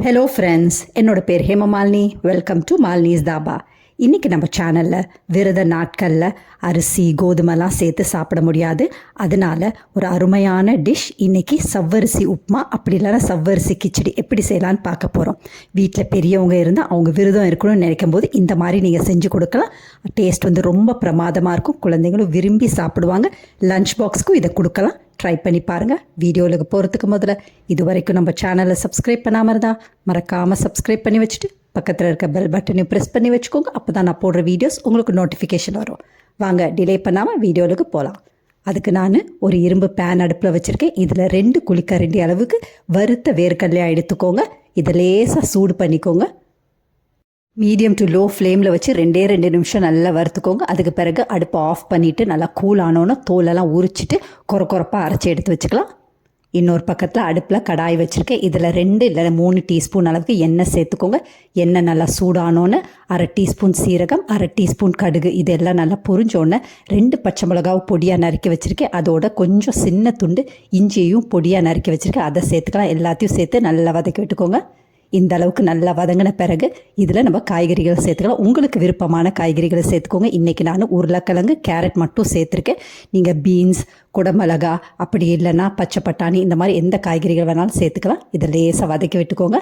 Hello friends, என்னோட பேர் Hemamalini. Welcome to Malini's dhaba. இன்றைக்கி நம்ம சேனலில் விரத நாட்களில் அரிசி கோதுமைலாம் சேர்த்து சாப்பிட முடியாது. அதனால் ஒரு அருமையான டிஷ் இன்றைக்கி சவ்வரிசி உப்புமா, அப்படி இல்லைனா சவ்வரிசி கிச்சடி எப்படி செய்யலான்னு பார்க்க போகிறோம். வீட்டில் பெரியவங்க இருந்தால் அவங்க விரதம் இருக்கணும்னு நினைக்கும் போது இந்த மாதிரி நீங்கள் செஞ்சு கொடுக்கலாம். டேஸ்ட் வந்து ரொம்ப பிரமாதமாக இருக்கும். குழந்தைங்களும் விரும்பி சாப்பிடுவாங்க. லஞ்ச் பாக்ஸுக்கும் இதை கொடுக்கலாம். ட்ரை பண்ணி பாருங்கள். வீடியோவுக்கு போகிறதுக்கு முதல்ல இது வரைக்கும் நம்ம சேனலை சப்ஸ்கிரைப் பண்ணாமல் இருந்தால் மறக்காமல் சப்ஸ்கிரைப் பண்ணி வச்சுட்டு பக்கத்தில் இருக்க பெல் பட்டனையும் ப்ரெஸ் பண்ணி வச்சுக்கோங்க. அப்போ தான் நான் போடுற வீடியோஸ் உங்களுக்கு நோட்டிஃபிகேஷன் வரும். வாங்க டிலே பண்ணாமல் வீடியோவுக்கு போகலாம். அதுக்கு நான் ஒரு இரும்பு பேன் அடுப்பில் வச்சுருக்கேன். இதில் 2 குழிக்கரண்டி அளவுக்கு வறுத்த வேர்க்கடலையாக எடுத்துக்கோங்க. இதை லேசாக சூடு பண்ணிக்கோங்க. மீடியம் டு லோ ஃப்ளேமில் வச்சு 2 நிமிஷம் நல்லா வறுத்துக்கோங்க. அதுக்கு பிறகு அடுப்பை ஆஃப் பண்ணிவிட்டு நல்லா கூல் ஆனோன்னு தோலெல்லாம் உரிச்சிட்டு கொரப்பாக அரைச்சி எடுத்து வச்சுக்கலாம். இன்னொரு பக்கத்தில் அடுப்பில் கடாய் வச்சுருக்கேன். இதில் 2 இல்லை 3 டீஸ்பூன் அளவுக்கு எண்ணெய் சேர்த்துக்கோங்க. எண்ணெய் நல்லா சூடானோன்னு 1/2 டீஸ்பூன் சீரகம், 1/2 டீஸ்பூன் கடுகு இதெல்லாம் நல்லா பொரிஞ்சோடனே 2 பச்சை மிளகாவும் பொடியாக நறுக்கி வச்சுருக்கேன். அதோட கொஞ்சம் சின்ன துண்டு இஞ்சியும் பொடியாக நறுக்கி வச்சுருக்கேன். அதை சேர்த்துக்கலாம். எல்லாத்தையும் சேர்த்து நல்லா வதக்கி விட்டுக்கோங்க. இந்த அளவுக்கு நல்லா வதங்கின பிறகு இதில் நம்ம காய்கறிகளை சேர்த்துக்கலாம். உங்களுக்கு விருப்பமான காய்கறிகளை சேர்த்துக்கோங்க. இன்றைக்கி நான் உருளைக்கிழங்கு, கேரட் மட்டும் சேர்த்துருக்கேன். நீங்கள் பீன்ஸ், குடமிளகா, அப்படி இல்லைன்னா பச்சை பட்டாணி, இந்த மாதிரி எந்த காய்கறிகள் வேணாலும் சேர்த்துக்கலாம். இதை லேசாக வதக்கி விட்டுக்கோங்க.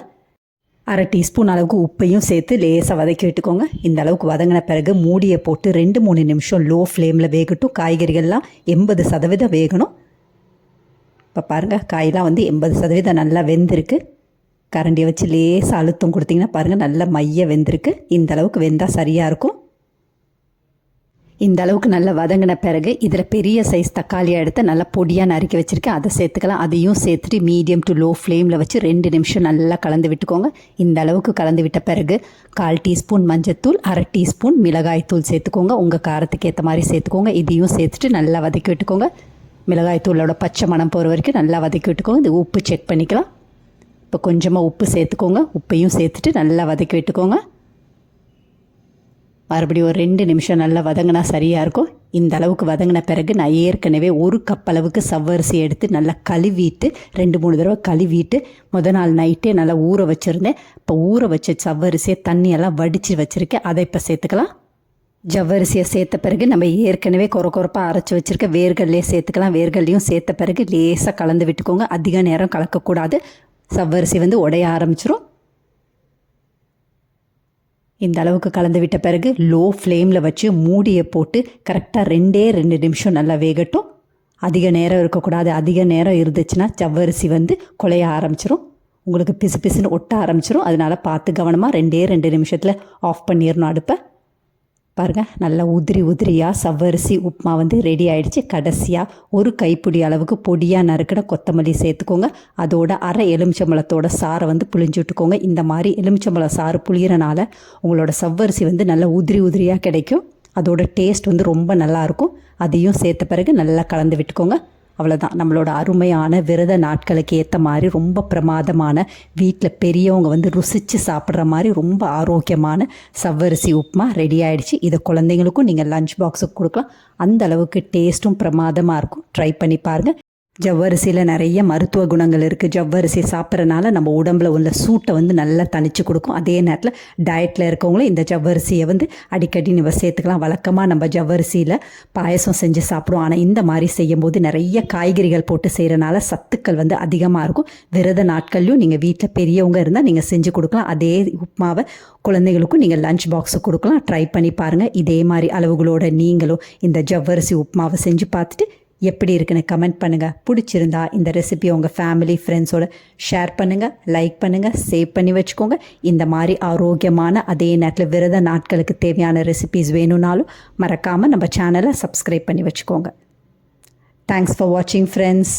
1/2 டீஸ்பூன் அளவுக்கு உப்பையும் சேர்த்து லேசாக வதக்கி விட்டுக்கோங்க. இந்த அளவுக்கு வதங்கின பிறகு மூடியை போட்டு 2-3 நிமிஷம் லோ ஃப்ளேமில் வேகட்டும். காய்கறிகள்லாம் 80% வேகணும். இப்போ பாருங்கள், காயெலாம் வந்து 80% நல்லா வெந்திருக்கு. கரண்டியை வச்சு லேசாக அழுத்தம் கொடுத்திங்கன்னா பாருங்கள், நல்லா மைய வெந்திருக்கு. இந்த அளவுக்கு வெந்தால் சரியாக இருக்கும். இந்த அளவுக்கு நல்லா வதங்கின பிறகு இதில் பெரிய சைஸ் தக்காளியாக எடுத்து நல்லா பொடியாக நறுக்கி வச்சுருக்கேன். அதை சேர்த்துக்கலாம். அதையும் சேர்த்துட்டு மீடியம் டு லோ ஃப்ளேமில் வச்சு 2 நிமிஷம் நல்லா கலந்து விட்டுக்கோங்க. இந்த அளவுக்கு கலந்து விட்ட பிறகு 1/4 டீஸ்பூன் மஞ்சத்தூள், 1/2 டீஸ்பூன் மிளகாய்த்தூள் சேர்த்துக்கோங்க. உங்கள் காரத்துக்கு ஏற்ற மாதிரி சேர்த்துக்கோங்க. இதையும் சேர்த்துட்டு நல்லா வதக்கி விட்டுக்கோங்க. மிளகாய்த்தூளோட பச்சை மணம் போகிற வரைக்கும் நல்லா வதக்கி விட்டுக்கோங்க. இந்த உப்பு செக் பண்ணிக்கலாம். இப்போ கொஞ்சமாக உப்பு சேர்த்துக்கோங்க. உப்பையும் சேர்த்துட்டு நல்லா வதக்கி விட்டுக்கோங்க. மறுபடியும் ஒரு 2 நிமிஷம் நல்லா வதங்கினா சரியாக இருக்கும். இந்த அளவுக்கு வதங்கின பிறகு நான் ஏற்கனவே 1 கப் அளவுக்கு சவ்வரிசி எடுத்து நல்லா கழுவிட்டு 2-3 தடவை கழுவிட்டு நாள் நைட்டே நல்லா ஊற வச்சுருந்தேன். இப்போ ஊற வச்ச சவ்வரிசியை தண்ணியெல்லாம் வடித்து வச்சுருக்கேன். அதை இப்போ சேர்த்துக்கலாம். ஜவ்வரிசியை சேர்த்த பிறகு நம்ம ஏற்கனவே கொரப்பாக அரைச்சி வச்சுருக்க வேர்கடலையே சேர்த்துக்கலாம். வேர்கடலையும் சேர்த்த பிறகு லேசாக கலந்து விட்டுக்கோங்க. அதிக நேரம் கலக்கக்கூடாது. சவ்வரிசி வந்து உடைய ஆரம்பிச்சிரும். இந்த அளவுக்கு கலந்து விட்ட பிறகு லோ ஃப்ளேமில் வச்சு மூடியை போட்டு கரெக்டாக 2 நிமிஷம் நல்லா வேகட்டும். அதிக நேரம் இருக்கக்கூடாது. அதிக நேரம் இருந்துச்சுன்னா சவ்வரிசி வந்து குலைய ஆரம்பிச்சிரும். உங்களுக்கு பிசு பிசுன்னு ஒட்ட ஆரம்பிச்சிரும். அதனால் பார்த்து கவனமாக 2 நிமிஷத்தில் ஆஃப் பண்ணிடணும் அடுப்பை. பாருங்கள், நல்லா உதிரியாக சவ்வரிசி உப்புமா வந்து ரெடி ஆகிடுச்சு. கடைசியாக 1 கைப்பிடி அளவுக்கு பொடியாக நறுக்கின கொத்தமல்லி சேர்த்துக்கோங்க. அதோட 1/2 எலுமிச்சம்பழத்தோட சாறை வந்து புளிஞ்சு விட்டுக்கோங்க. இந்த மாதிரி எலுமிச்சம்பழம் சாறு புளியறனால உங்களோட சவ்வரிசி வந்து நல்லா உதிரியாக கிடைக்கும். அதோட டேஸ்ட் வந்து ரொம்ப நல்லாயிருக்கும். அதையும் சேர்த்த பிறகு நல்லா கலந்து விட்டுக்கோங்க. அவ்வளோதான், நம்மளோட அருமையான விரத நாட்களுக்கு ஏற்ற மாதிரி ரொம்ப பிரமாதமான, வீட்டில் பெரியவங்க வந்து ருசித்து சாப்பிட்ற மாதிரி ரொம்ப ஆரோக்கியமான சவ்வரிசி உப்புமா ரெடி ஆகிடுச்சு. இதை குழந்தைங்களுக்கும் நீங்கள் லஞ்ச் பாக்ஸுக்கு கொடுக்கலாம். அந்த அளவுக்கு டேஸ்ட்டும் பிரமாதமாக இருக்கும். ட்ரை பண்ணி பாருங்கள். ஜவ்வரிசியில் நிறைய மருத்துவ குணங்கள் இருக்குது. ஜவ்வரிசி சாப்பிட்றனால நம்ம உடம்புல உள்ள சூட்டை வந்து நல்லா தணிச்சு கொடுக்கும். அதே நேரத்தில் டயட்டில் இருக்கவங்களும் இந்த ஜவ்வரிசியை வந்து அடிக்கடி நம்ம சேர்த்துக்கலாம். வழக்கமாக நம்ம ஜவ்வரிசியில் பாயசம் செஞ்சு சாப்பிடுவோம். ஆனால் இந்த மாதிரி செய்யும்போது நிறைய காய்கறிகள் போட்டு செய்கிறனால சத்துக்கள் வந்து அதிகமாக இருக்கும். விரத நாட்கள்லையும் நீங்கள் வீட்டில் பெரியவங்க இருந்தால் நீங்கள் செஞ்சு கொடுக்கலாம். அதே உப்புமாவை குழந்தைகளுக்கும் நீங்கள் லஞ்ச் பாக்ஸுக்கு கொடுக்கலாம். ட்ரை பண்ணி பாருங்கள். இதே மாதிரி அளவுகளோட நீங்களும் இந்த ஜவ்வரிசி உப்புமாவை செஞ்சு பார்த்துட்டு எப்படி இருக்குன்னு கமெண்ட் பண்ணுங்கள். பிடிச்சிருந்தா இந்த ரெசிபியை உங்கள் ஃபேமிலி ஃப்ரெண்ட்ஸோட ஷேர் பண்ணுங்கள், லைக் பண்ணுங்கள், சேவ் பண்ணி வச்சுக்கோங்க. இந்த மாதிரி ஆரோக்கியமான அதே நேரத்தில் விரத நாட்களுக்கு தேவையான ரெசிபிஸ் வேணும்னாலும் மறக்காமல் நம்ம சேனலை சப்ஸ்கிரைப் பண்ணி வச்சுக்கோங்க. தேங்க்ஸ் ஃபார் வாட்சிங் ஃப்ரெண்ட்ஸ்.